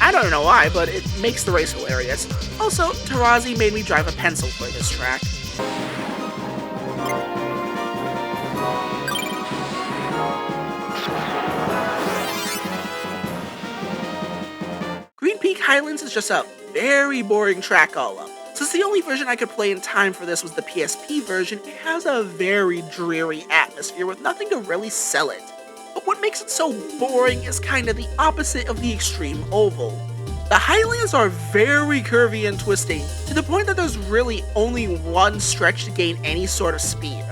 I don't know why, but it makes the race hilarious. Also, Tarazi made me drive a pencil for this track. Green Peak Highlands is just a very boring track all up. Since the only version I could play in time for this was the PSP version, it has a very dreary atmosphere with nothing to really sell it. But what makes it so boring is kinda the opposite of the Extreme Oval. The Highlands are very curvy and twisty, to the point that there's really only one stretch to gain any sort of speed.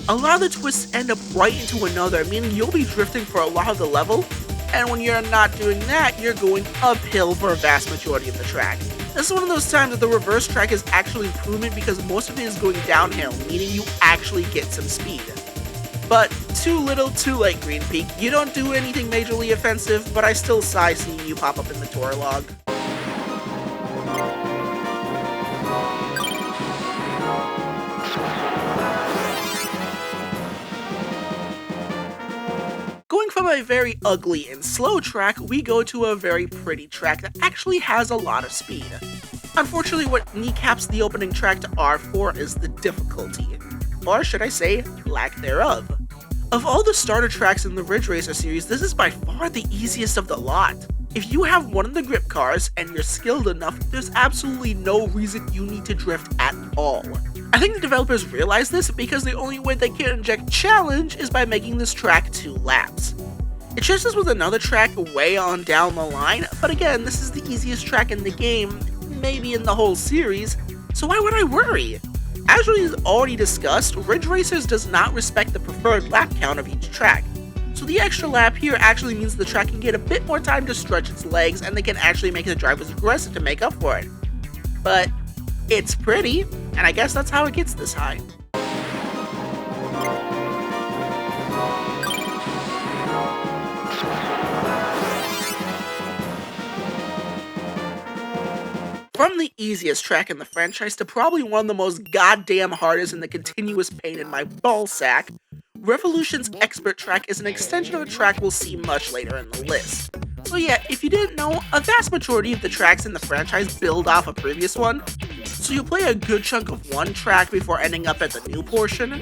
A lot of the twists end up right into another, meaning you'll be drifting for a lot of the level, and when you're not doing that, you're going uphill for a vast majority of the track. This is one of those times that the reverse track is actually improvement because most of it is going downhill, meaning you actually get some speed. But too little, too late, Green Peak. You don't do anything majorly offensive, but I still sigh seeing you pop up in the tour log. Going from a very ugly and slow track, we go to a very pretty track that actually has a lot of speed. Unfortunately, what kneecaps the opening track to R4 is the difficulty, or should I say, lack thereof. Of all the starter tracks in the Ridge Racer series, this is by far the easiest of the lot. If you have one of the grip cars and you're skilled enough, there's absolutely no reason you need to drift at all. I think the developers realize this because the only way they can inject challenge is by making this track 2 laps. It shares this with another track way on down the line, but again, this is the easiest track in the game, maybe in the whole series, so why would I worry? As we've already discussed, Ridge Racers does not respect the preferred lap count of each track, so the extra lap here actually means the track can get a bit more time to stretch its legs and they can actually make the drivers aggressive to make up for it. But it's pretty, and I guess that's how it gets this high. From the easiest track in the franchise to probably one of the most goddamn hardest in the continuous pain in my ballsack, Revolution's Expert track is an extension of a track we'll see much later in the list. So yeah, if you didn't know, a vast majority of the tracks in the franchise build off a previous one, so you'll play a good chunk of one track before ending up at the new portion.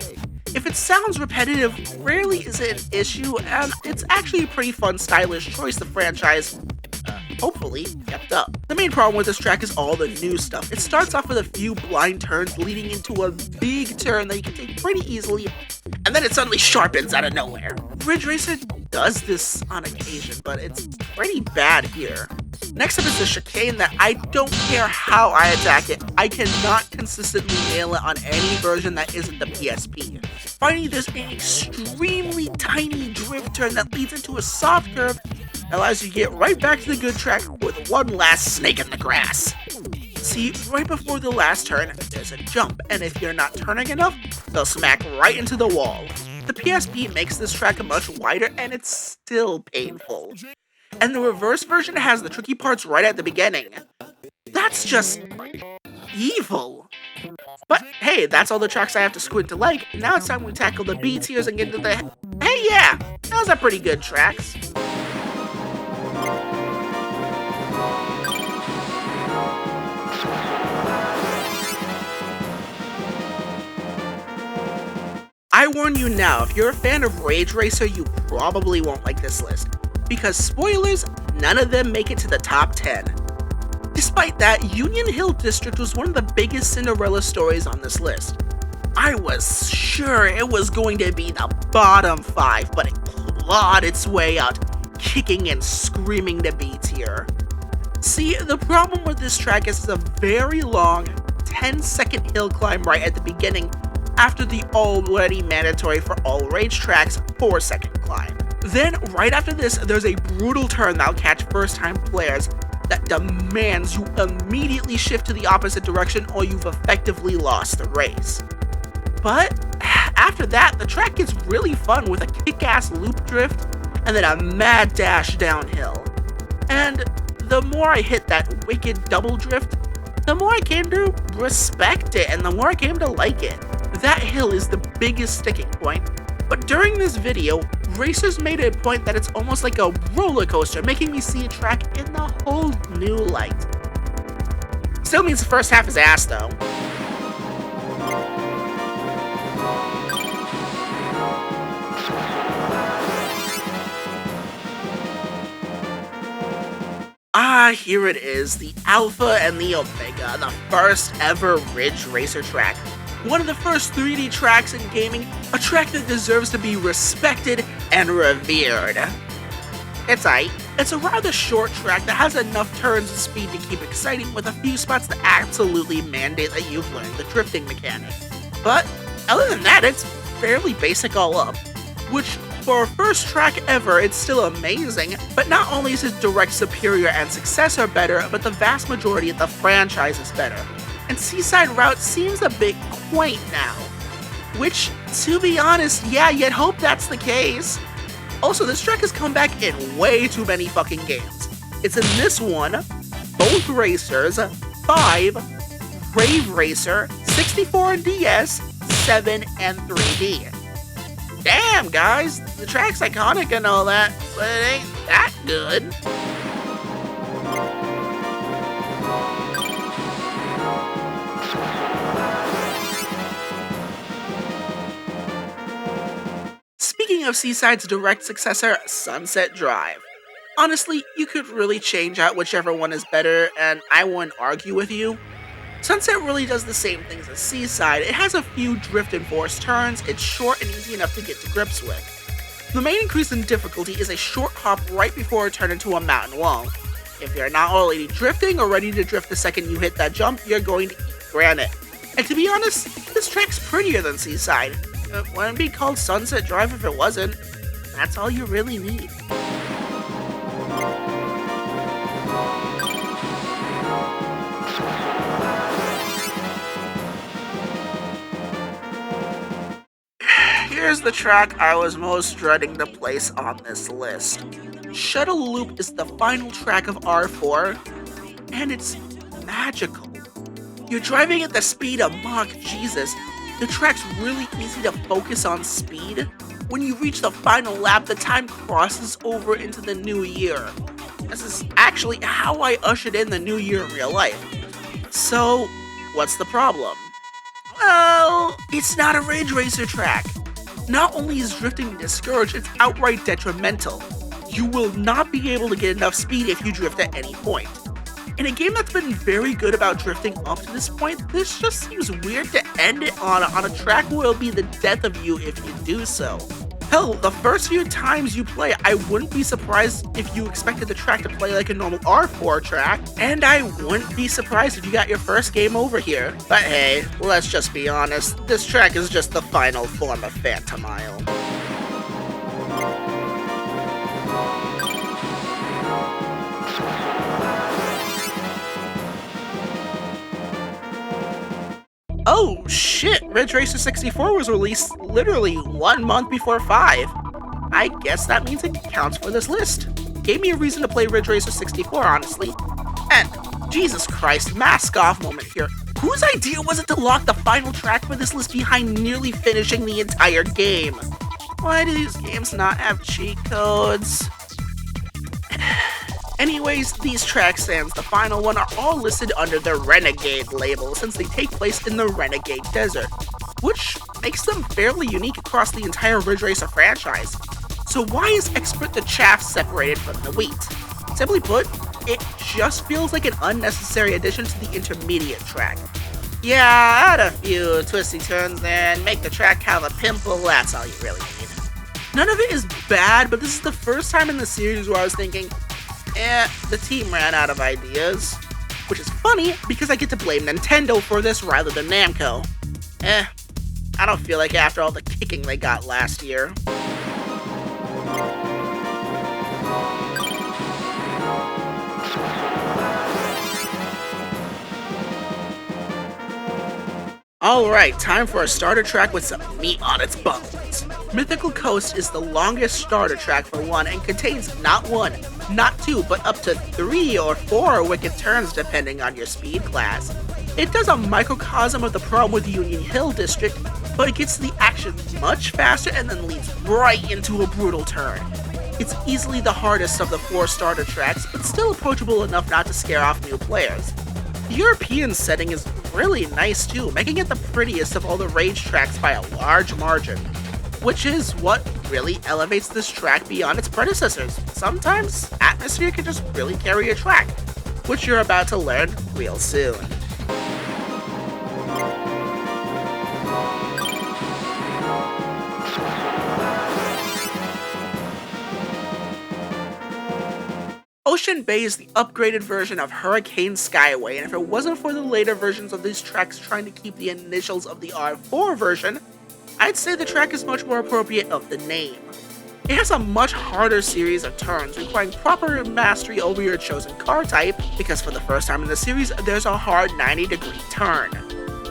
If it sounds repetitive, rarely is it an issue, and it's actually a pretty fun, stylish choice the franchise hopefully kept up. The main problem with this track is all the new stuff. It starts off with a few blind turns leading into a big turn that you can take pretty easily, and then it suddenly sharpens out of nowhere. Ridge Racer does this on occasion, but it's pretty bad here. Next up is the chicane that I don't care how I attack it, I cannot consistently nail it on any version that isn't the PSP. Finally, there's an extremely tiny drift turn that leads into a soft curve that allows you to get right back to the good track with one last snake in the grass. See, right before the last turn, there's a jump, and if you're not turning enough, they'll smack right into the wall. The PSP makes this track much wider, and it's still painful. And the reverse version has the tricky parts right at the beginning. That's just evil. But hey, that's all the tracks I have to squint to like. Now it's time we tackle the B tiers and get into the... Hey yeah, those are pretty good tracks. I warn you now, if you're a fan of Ridge Racer, you probably won't like this list. Because spoilers, none of them make it to the top 10. Despite that, Union Hill District was one of the biggest Cinderella stories on this list. I was sure it was going to be the bottom 5, but it clawed its way out, kicking and screaming to B tier. See, the problem with this track is it's a very long, 10-second hill climb right at the beginning, after the already mandatory for all rage tracks 4-second climb. Then, right after this, there's a brutal turn that'll catch first-time players that demands you immediately shift to the opposite direction or you've effectively lost the race. But after that, the track gets really fun with a kick-ass loop drift and then a mad dash downhill. And the more I hit that wicked double drift, the more I came to respect it and the more I came to like it. That hill is the biggest sticking point, But during this video, Racers made it a point that it's almost like a roller coaster, making me see a track in a whole new light. Still means the first half is ass though. Ah, here it is, the Alpha and the Omega, the first ever Ridge Racer track. One of the first 3D tracks in gaming, a track that deserves to be respected and revered. It's aight. It's a rather short track that has enough turns and speed to keep exciting, with a few spots that absolutely mandate that you've learned the drifting mechanic. But other than that, it's fairly basic all up, which for a first track ever, it's still amazing. But not only is its direct superior and successor better, but the vast majority of the franchise is better. And Seaside Route seems a bit quaint now. Which, to be honest, yeah, you'd hope that's the case. Also, this track has come back in way too many fucking games. It's in this one, both Racers, 5, Rave Racer, 64 and DS, 7, and 3D. Damn, guys, the track's iconic and all that, but it ain't that good. Speaking of Seaside's direct successor, Sunset Drive. Honestly, you could really change out whichever one is better, and I wouldn't argue with you. Sunset really does the same things as Seaside. It has a few drift-enforced turns, it's short and easy enough to get to grips with. The main increase in difficulty is a short hop right before a turn into a mountain wall. If you're not already drifting or ready to drift the second you hit that jump, you're going to eat granite. And to be honest, this track's prettier than Seaside. It wouldn't be called Sunset Drive if it wasn't. That's all you really need. Here's the track I was most dreading to place on this list. Shuttle Loop is the final track of R4, and it's magical. You're driving at the speed of Mach Jesus. The track's really easy to focus on speed. When you reach the final lap, the time crosses over into the new year. This is actually how I ushered in the new year in real life. So, what's the problem? Well, it's not a Ridge Racer track. Not only is drifting discouraged, it's outright detrimental. You will not be able to get enough speed if you drift at any point. In a game that's been very good about drifting up to this point, this just seems weird to end it on a track where it'll be the death of you if you do so. Hell, the first few times you play, I wouldn't be surprised if you expected the track to play like a normal R4 track, and I wouldn't be surprised if you got your first game over here. But hey, let's just be honest, this track is just the final form of Phantomile. Oh shit, Ridge Racer 64 was released literally 1 month before 5. I guess that means it counts for this list. Gave me a reason to play Ridge Racer 64, honestly. And, Jesus Christ, mask off moment here. Whose idea was it to lock the final track for this list behind nearly finishing the entire game? Why do these games not have cheat codes? Anyways, these tracks and the final one are all listed under the Renegade label since they take place in the Renegade Desert, which makes them fairly unique across the entire Ridge Racer franchise. So why is Expert the Chaff separated from the wheat? Simply put, it just feels like an unnecessary addition to the intermediate track. Yeah, add a few twisty turns there and make the track have a pimple, that's all you really need. None of it is bad, but this is the first time in the series where I was thinking, the team ran out of ideas. Which is funny, because I get to blame Nintendo for this rather than Namco. I don't feel like after all the kicking they got last year. Alright, time for a starter track with some meat on its bones. Mythical Coast is the longest starter track for one and contains not one, not two, but up to 3 or 4 wicked turns depending on your speed class. It does a microcosm of the problem with Union Hill District, but it gets to the action much faster and then leads right into a brutal turn. It's easily the hardest of the 4 starter tracks, but still approachable enough not to scare off new players. The European setting is really nice too, making it the prettiest of all the Rage tracks by a large margin, which is what really elevates this track beyond its predecessors. Sometimes, atmosphere can just really carry a track, which you're about to learn real soon. Ocean Bay is the upgraded version of Hurricane Skyway, and if it wasn't for the later versions of these tracks trying to keep the initials of the R4 version, I'd say the track is much more appropriate of the name. It has a much harder series of turns, requiring proper mastery over your chosen car type, because for the first time in the series, there's a hard 90-degree turn.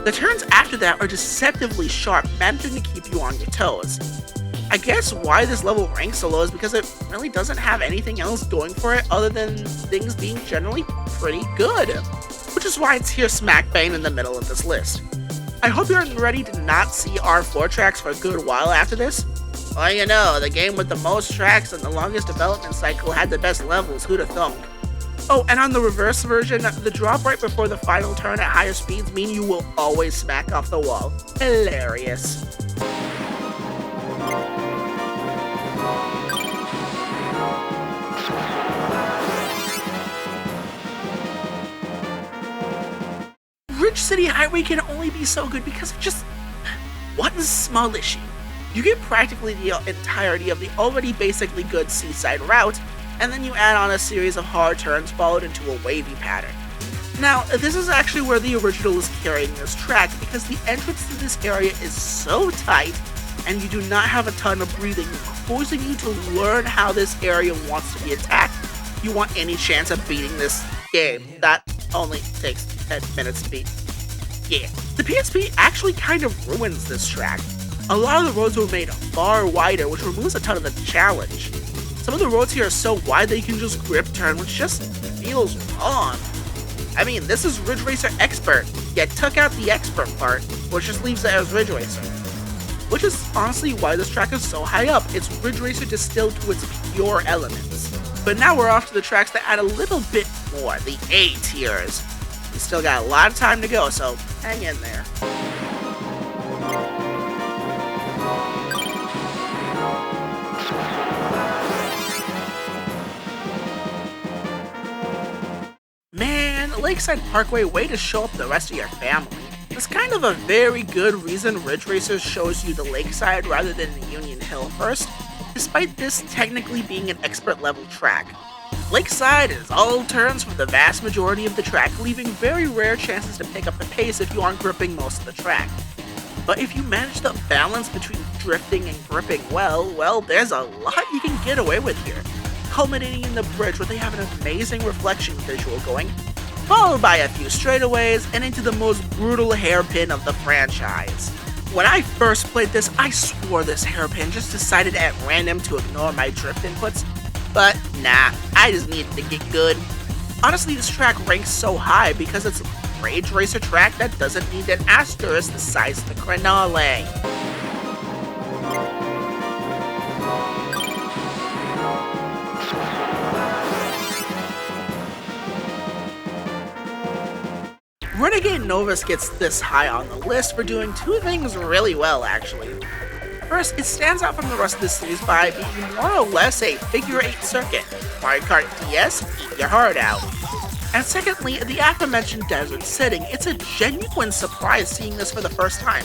The turns after that are deceptively sharp, managing to keep you on your toes. I guess why this level ranks so low is because it really doesn't have anything else going for it other than things being generally pretty good, which is why it's here smack bang in the middle of this list. I hope you're ready to not see R4 tracks for a good while after this. Well, you know, the game with the most tracks and the longest development cycle had the best levels, who'da thunk. Oh, and on the reverse version, the drop right before the final turn at higher speeds mean you will always smack off the wall. Hilarious. Ridge City Highway can only be so good because of just one small issue. You get practically the entirety of the already basically good seaside route, and then you add on a series of hard turns followed into a wavy pattern. Now, this is actually where the original is carrying this track, because the entrance to this area is so tight, and you do not have a ton of breathing, forcing you to learn how this area wants to be attacked if you want any chance of beating this game. That only takes 10 minutes to beat. Yeah, the PSP actually kind of ruins this track. A lot of the roads were made far wider, which removes a ton of the challenge. Some of the roads here are so wide that you can just grip turn, which just feels wrong. I mean, this is Ridge Racer Expert, yet took out the expert part, which just leaves it as Ridge Racer. Which is honestly why this track is so high up. It's Ridge Racer distilled to its pure elements. But now we're off to the tracks that add a little bit more, the A tiers. We still got a lot of time to go, so hang in there. Man, Lakeside Parkway, way to show up the rest of your family. It's kind of a very good reason Ridge Racer shows you the Lakeside rather than the Union Hill first, despite this technically being an expert level track. Lakeside is all turns from the vast majority of the track, leaving very rare chances to pick up the pace if you aren't gripping most of the track. But if you manage the balance between drifting and gripping well, there's a lot you can get away with here, culminating in the bridge where they have an amazing reflection visual going, followed by a few straightaways and into the most brutal hairpin of the franchise. When I first played this, I swore this hairpin just decided at random to ignore my drift inputs, but nah, I just needed to get good. Honestly, this track ranks so high because it's a Rage Racer track that doesn't need an asterisk the size of the Crenale. Renegade Novus gets this high on the list for doing two things really well, actually. First, it stands out from the rest of the series by being more or less a figure-8 circuit. Mario Kart DS, eat your heart out. And secondly, the aforementioned desert setting. It's a genuine surprise seeing this for the first time.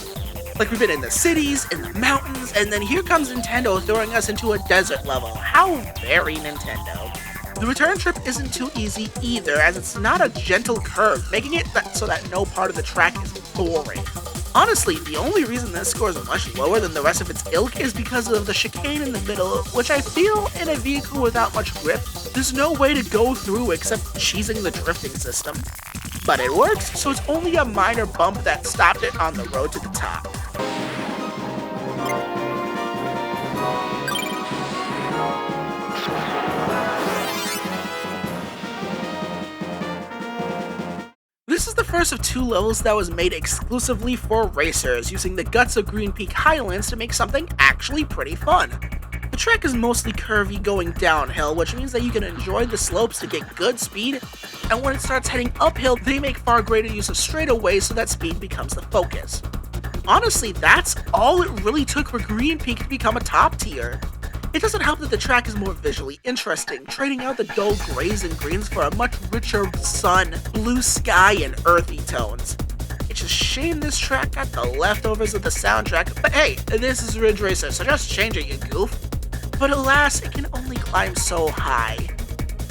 Like, we've been in the cities, in the mountains, and then here comes Nintendo throwing us into a desert level. How very Nintendo. The return trip isn't too easy either, as it's not a gentle curve, making it so that no part of the track is boring. Honestly, the only reason this score is much lower than the rest of its ilk is because of the chicane in the middle, which I feel in a vehicle without much grip, there's no way to go through except cheesing the drifting system. But it works, so it's only a minor bump that stopped it on the road to the top. This is the first first of 2 levels that was made exclusively for racers, using the guts of Green Peak Highlands to make something actually pretty fun. The track is mostly curvy going downhill, which means that you can enjoy the slopes to get good speed, and when it starts heading uphill, they make far greater use of straightaways so that speed becomes the focus. Honestly, that's all it really took for Green Peak to become a top tier. It doesn't help that the track is more visually interesting, trading out the dull grays and greens for a much richer sun, blue sky, and earthy tones. It's a shame this track got the leftovers of the soundtrack, but hey, this is Ridge Racer, so just change it, you goof. But alas, it can only climb so high.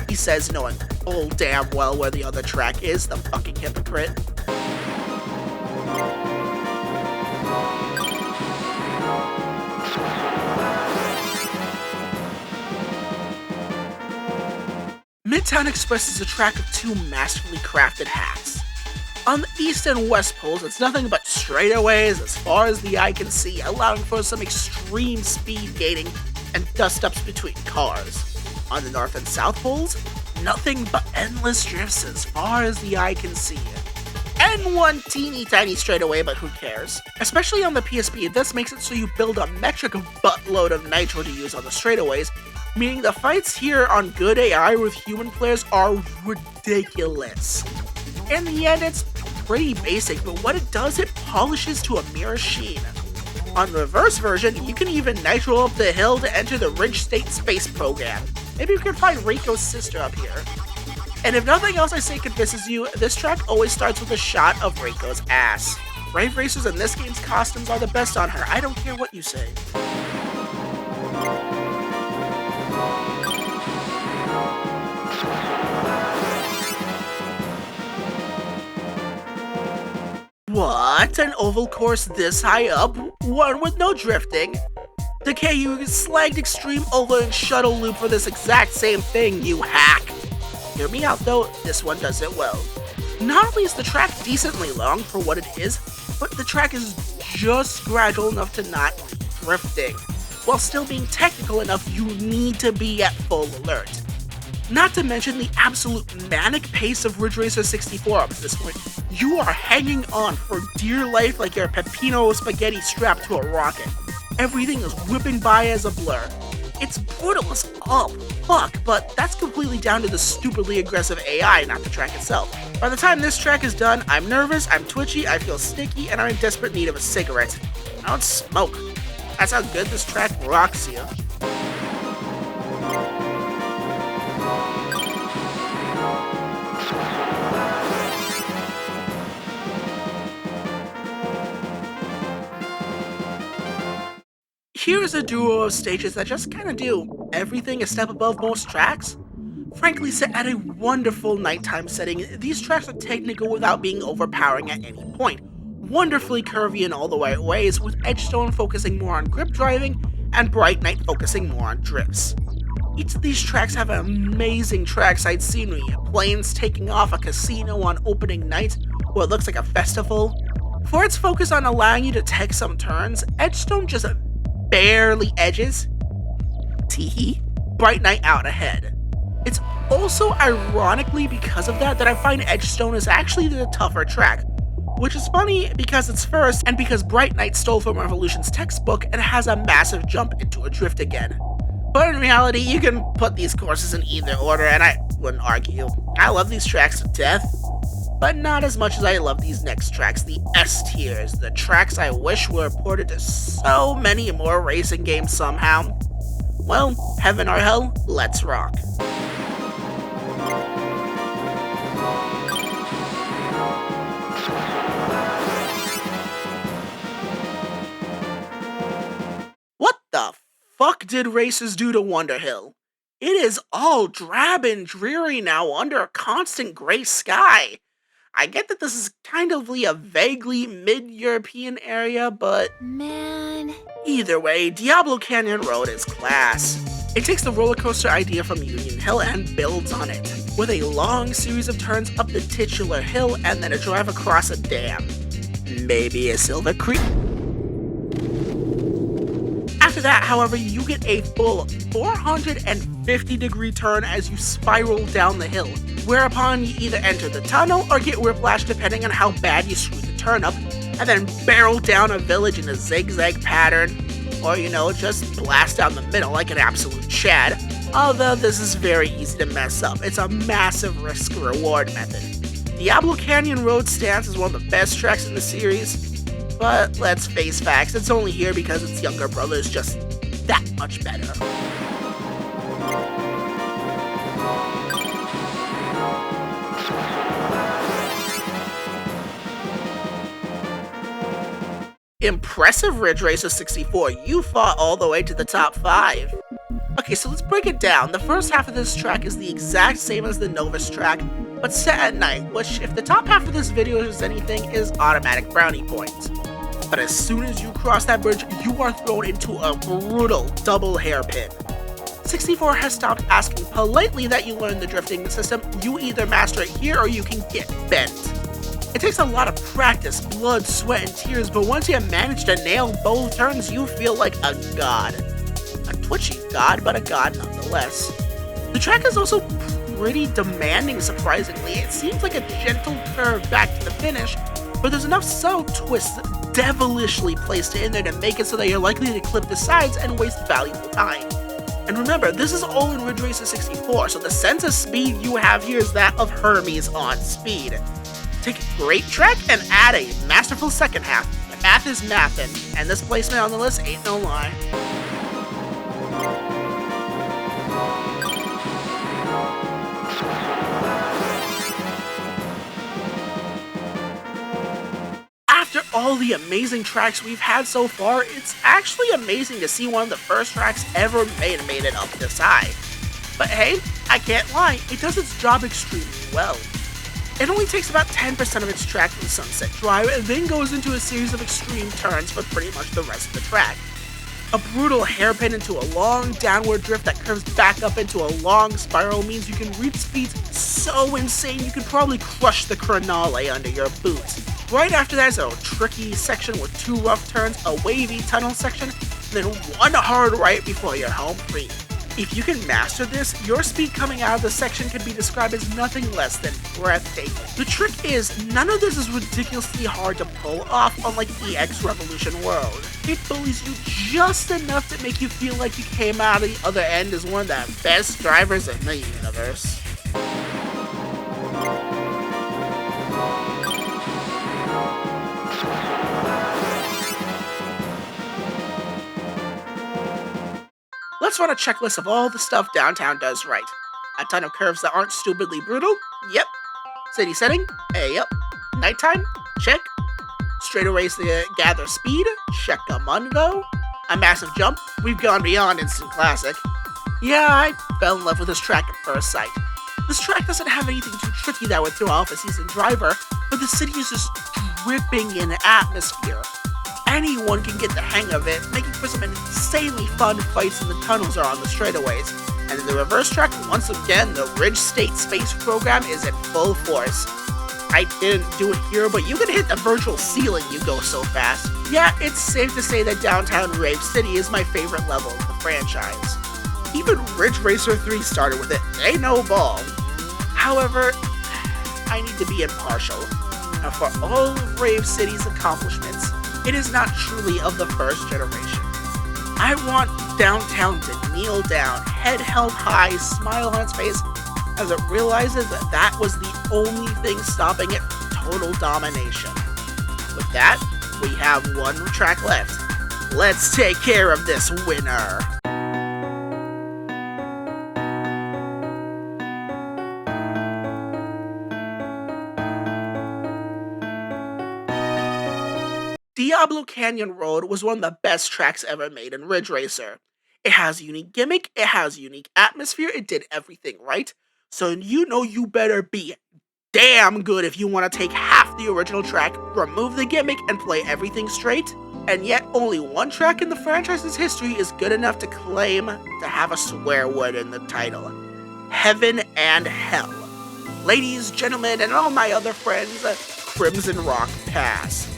He says, knowing full damn well where the other track is, the fucking hypocrite. Midtown Express is a track of 2 masterfully crafted hacks. On the east and west poles, it's nothing but straightaways as far as the eye can see, allowing for some extreme speed gating and dust-ups between cars. On the north and south poles, nothing but endless drifts as far as the eye can see. And one teeny tiny straightaway, but who cares? Especially on the PSP, this makes it so you build a metric buttload of nitro to use on the straightaways, meaning the fights here on good AI with human players are ridiculous. In the end, it's pretty basic, but what it does, it polishes to a mere sheen. On the reverse version, you can even nitro up the hill to enter the Ridge State Space Program. Maybe you can find Rico's sister up here. And if nothing else I say convinces you, this track always starts with a shot of Rico's ass. Brave Racers in this game's costumes are the best on her, I don't care what you say. What? An oval course this high up? One with no drifting? The KU slagged Extreme Oval and Shuttle Loop for this exact same thing, you hack! Hear me out though, this one does it well. Not only is the track decently long for what it is, but the track is just gradual enough to not be drifting. While still being technical enough, you need to be at full alert. Not to mention the absolute manic pace of Ridge Racer 64 up to this point. You are hanging on for dear life like you're a pepino spaghetti strapped to a rocket. Everything is whipping by as a blur. It's brutal as all fuck, but that's completely down to the stupidly aggressive AI, not the track itself. By the time this track is done, I'm nervous, I'm twitchy, I feel sticky, and I'm in desperate need of a cigarette. I don't smoke. That's how good this track rocks you. Here's a duo of stages that just kinda do everything a step above most tracks. Frankly, set at a wonderful nighttime setting, these tracks are technical without being overpowering at any point. Wonderfully curvy in all the right ways, with Edgestone focusing more on grip driving and Bright Night focusing more on drifts. Each of these tracks have amazing trackside scenery, planes taking off, a casino on opening night, where it looks like a festival. For its focus on allowing you to take some turns, Edgestone just barely edges teehee Bright Night out ahead. It's also ironically because of that I find Edgestone is actually the tougher track, which is funny because it's first and because Bright Night stole from Revolution's textbook and has a massive jump into a drift again. But in reality, you can put these courses in either order and I wouldn't argue. I love these tracks to death, but not as much as I love these next tracks, the S tiers, the tracks I wish were ported to so many more racing games somehow. Well, heaven or hell, let's rock. What the fuck did Racers do to Wonderhill? It is all drab and dreary now under a constant gray sky. I get that this is kind of a vaguely mid-European area, but Man. Either way, Diablo Canyon Road is class. It takes the roller coaster idea from Union Hill and builds on it, with a long series of turns up the titular hill and then a drive across a dam. Maybe a Silver Creek. After that, however, you get a full 450-degree turn as you spiral down the hill, whereupon you either enter the tunnel or get whiplash depending on how bad you screw the turn up, and then barrel down a village in a zigzag pattern, or just blast down the middle like an absolute Chad. Although this is very easy to mess up, it's a massive risk-reward method. Diablo Canyon Road stands as one of the best tracks in the series, but let's face facts, it's only here because its younger brother is just that much better. Impressive, Ridge Racer 64, you fought all the way to the top 5. Okay, so let's break it down. The first half of this track is the exact same as the Novus track, but set at night, which, if the top half of this video is anything, is automatic brownie points. But as soon as you cross that bridge, you are thrown into a brutal double hairpin. 64 has stopped asking politely that you learn the drifting system. You either master it here or you can get bent. It takes a lot of practice, blood, sweat, and tears, but once you manage to nail both turns, you feel like a god. A twitchy god, but a god nonetheless. The track is also pretty demanding, surprisingly. It seems like a gentle curve back to the finish, but there's enough subtle twists devilishly placed in there to make it so that you're likely to clip the sides and waste valuable time. And remember, this is all in Ridge Racer 64, so the sense of speed you have here is that of Hermes on speed. Take a great track and add a masterful second half. The math is mathin', and this placement on the list ain't no lie. After all the amazing tracks we've had so far, it's actually amazing to see one of the first tracks ever made it up this high. But hey, I can't lie, it does its job extremely well. It only takes about 10% of its track from Sunset Drive and then goes into a series of extreme turns for pretty much the rest of the track. A brutal hairpin into a long downward drift that curves back up into a long spiral means you can reach speeds so insane you could probably crush the Chronale under your boots. Right after that is a tricky section with 2 rough turns, a wavy tunnel section, and then one hard right before you're home free. If you can master this, your speed coming out of the section can be described as nothing less than breathtaking. The trick is, none of this is ridiculously hard to pull off, unlike EX Revolution World. It bullies you just enough to make you feel like you came out of the other end as one of the best drivers in the universe. Let's run a checklist of all the stuff downtown does right. A ton of curves that aren't stupidly brutal? Yep. City setting? Yep. Nighttime? Check. Straightaways to gather speed? Check-a-mundo. A massive jump? We've gone beyond instant classic. Yeah, I fell in love with this track at first sight. This track doesn't have anything too tricky that would throw off a seasoned driver, but the city is just dripping in atmosphere. Anyone can get the hang of it, making for some insanely fun fights in the tunnels or on the straightaways. And in the reverse track, once again, the Ridge State Space Program is in full force. I didn't do it here, but you can hit the virtual ceiling, you go so fast. Yeah, it's safe to say that Downtown Rave City is my favorite level of the franchise. Even Ridge Racer 3 started with it, ain't no ball. However, I need to be impartial. Now, for all of Rave City's accomplishments, it is not truly of the first generation. I want Downtown to kneel down, head held high, smile on its face, as it realizes that that was the only thing stopping it from total domination. With that, we have one track left. Let's take care of this winner. Diablo Canyon Road was one of the best tracks ever made in Ridge Racer. It has a unique gimmick, it has a unique atmosphere, it did everything right, so you better be damn good if you want to take half the original track, remove the gimmick, and play everything straight. And yet, only one track in the franchise's history is good enough to claim to have a swear word in the title. Heaven and Hell. Ladies, gentlemen, and all my other friends, Crimson Rock Pass.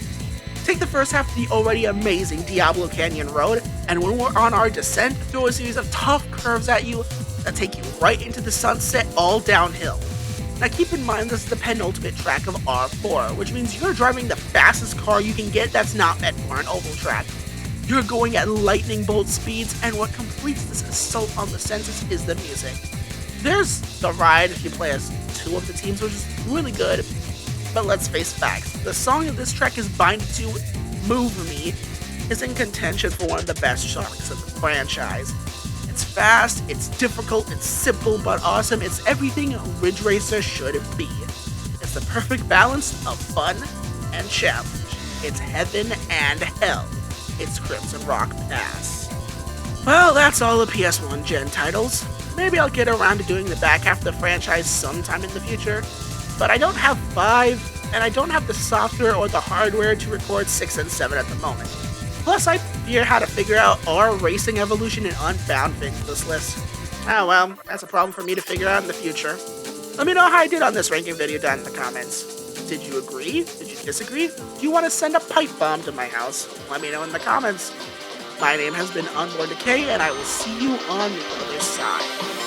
Take the first half of the already amazing Diablo Canyon Road, and when we're on our descent, throw a series of tough curves at you that take you right into the sunset, all downhill. Now keep in mind this is the penultimate track of R4, which means you're driving the fastest car you can get that's not meant for an oval track. You're going at lightning bolt speeds, and what completes this assault on the senses is the music. There's the ride if you play as two of the teams, which is really good, but let's face facts. The song of this track is binded to Move Me is in contention for one of the best songs in the franchise. It's fast, it's difficult, it's simple but awesome, it's everything Ridge Racer should be. It's the perfect balance of fun and challenge. It's heaven and hell. It's Crimson Rock Pass. Well, that's all the PS1 gen titles. Maybe I'll get around to doing the back half of the franchise sometime in the future, but I don't have 5, and I don't have the software or the hardware to record 6 and 7 at the moment. Plus, I fear how to figure out our racing evolution and Unbound things for this list. Oh well, that's a problem for me to figure out in the future. Let me know how I did on this ranking video down in the comments. Did you agree? Did you disagree? Do you want to send a pipe bomb to my house? Let me know in the comments. My name has been Unborn Decay, and I will see you on the other side.